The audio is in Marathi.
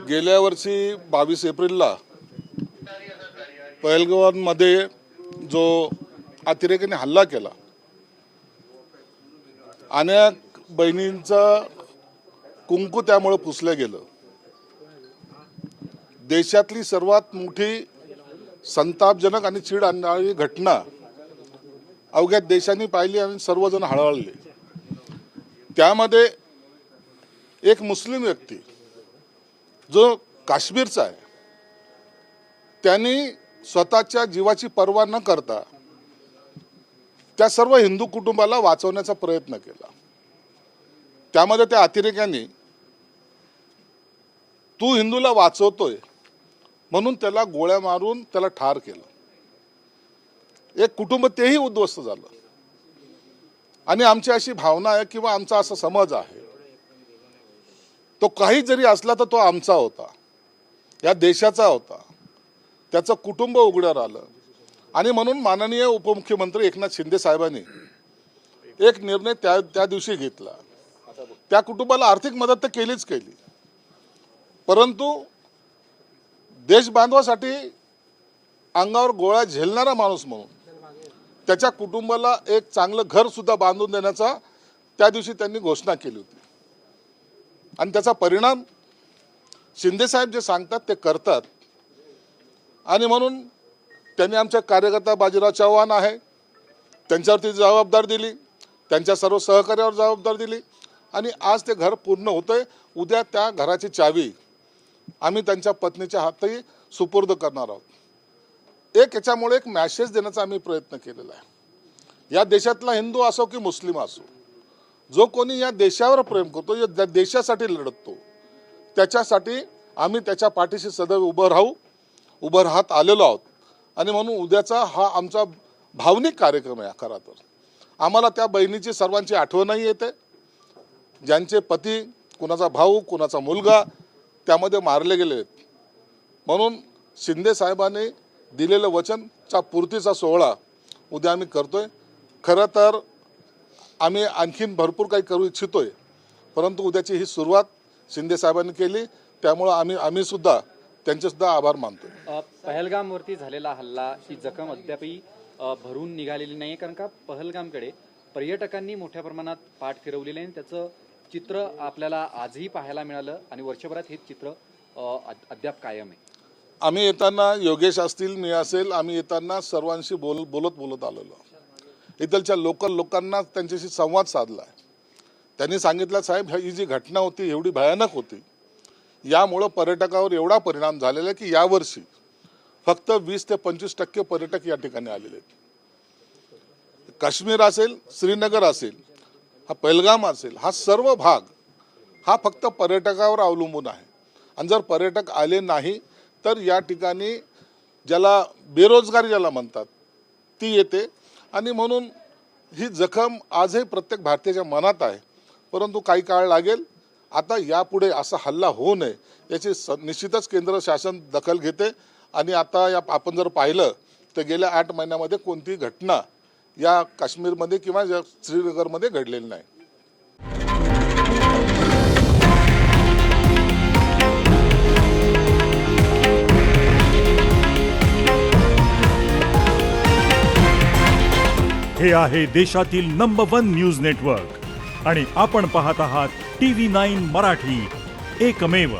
गेल्या वर्षी 22 एप्रिलला पहलगाममध्ये जो अतिरेक्याने हल्ला केला, अनेक बहिणींचा कुंकू त्यामुळे पुसलं गेलं। देशातली सर्वात मोठी संतापजनक आणि चीड आणणारी घटना अवघ्या देशांनी पाहिली आणि सर्वजण हळहळले। त्यामध्ये एक मुस्लिम व्यक्ती जो काश्मीरचा आहे, त्यांनी स्वतःच्या जीवाची पर्वा न करता त्या सर्व हिंदू कुटुंबाला वाचवण्याचा प्रयत्न केला। त्यामध्ये त्या अतिरेक्यांनी तू हिंदूला वाचवतोय म्हणून त्याला गोळ्या मारून त्याला ठार केलं। एक कुटुंब तेही उद्ध्वस्त झालं। आणि आमची अशी भावना आहे किंवा आमचा असा समज आहे, तो काही जरी असला तर तो आमचा होता, या देशाचा होता, त्याचं कुटुंब उघड्यावर आलं। आणि म्हणून माननीय उपमुख्यमंत्री एकनाथ शिंदे साहेबांनी एक निर्णय त्या दिवशी घेतला। त्या कुटुंबाला आर्थिक मदत तर केलीच केली, परंतु देश बांधवासाठी अंगावर गोळ्या झेलणारा माणूस म्हणून त्याच्या कुटुंबाला एक चांगलं घर सुद्धा बांधून देण्याचा त्या दिवशी त्यांनी घोषणा केली होती। आणि त्याचा परिणाम शिंदे साहेब जे सांगतात ते करतात। आणि म्हणून त्यांनी आमच्या कार्यकर्ता बाजीराव चव्हाण आहे त्यांच्यावरती जबाबदारी दिली, त्यांच्या सर्व सहकार्यावर जबाबदारी दिली आणि आज ते घर पूर्ण होतंय। उद्या त्या घराची चावी आम्ही त्यांच्या पत्नीच्या हाती सुपूर्द करणार आहोत। याच्यामुळे एक मॅसेज देण्याचा आम्ही प्रयत्न केलेला आहे। या देशातला हिंदू असो की मुस्लिम असो, जो कोणी या देशावर प्रेम करतो, या देशासाठी लढतो, त्याच्यासाठी आम्ही त्याच्या पाठीशी सदैव उभं राहत आलेलो आहोत। आणि म्हणून उद्याचा हा आमचा भावनिक कार्यक्रम आहे। खरा तर आम्हाला त्या बहिणीची सर्वांची आठवणही येते, ज्यांचे पती, कुणाचा भाऊ, कुणाचा मुलगा त्यामध्ये मारले गेले आहेत। म्हणून शिंदे साहेबांनी दिलेलं वचनचा पूर्तीचा सोहळा उद्या आम्ही करतोय। खरं तर आम्ही आणखीन भरपूर काही करू इच्छितोय, परंतु उद्याची ही सुरुवात शिंदे साहेबांनी केली, त्यामुळे आम्ही सुद्धा त्यांचे सुद्धा आभार मानतोय। पहलगामवरती झालेला हल्ला ही जखम अद्यापही भरून निघालेली नाही, कारण का पहलगामकडे पर्यटकांनी मोठ्या प्रमाणात पाठ फिरवलेली आहे। त्याचं चित्र आपल्याला आजही पाहायला मिळालं आणि वर्षभरात हे चित्र अद्याप कायम आहे। आम्ही येताना योगेश असतील, मी असेल, आम्ही येताना सर्वांशी बोलत आलेलो। इथलच्या लोकांना त्यांच्याशी संवाद साधला। त्यांनी सांगितलं, साहेब ही जी घटना होती एवढी भयानक होती, यामुळे पर्यटकावर एवढा परिणाम झालेला आहे की यावर्षी फक्त 20 ते 25% पर्यटक या ठिकाणी आलेले आहेत। काश्मीर असेल, श्रीनगर असेल, हा पहलगाम असेल, हा सर्व भाग हा फक्त पर्यटकावर अवलंबून आहे। आणि जर पर्यटक आले नाही तर या ठिकाणी ज्याला बेरोजगारी ज्याला म्हणतात ती येते। आणि म्हणून ही जखम आजही प्रत्येक भारतीयाच्या मनात आहे, परंतु काही काळ लागेल। आता यापुढे असा हल्ला होऊ नये याची निश्चितच केंद्र शासन दखल घेते। आणि आता आपण जर पाहिलं तर गेल्या 8 महिन्यामध्ये कोणती घटना या काश्मीरमध्ये किंवा श्रीनगरमध्ये घडलेली नाही। हे आहे देशातील नंबर 1 न्यूज नेटवर्क आणि आपण पाहत आहात TV9 मराठी, एकमेव।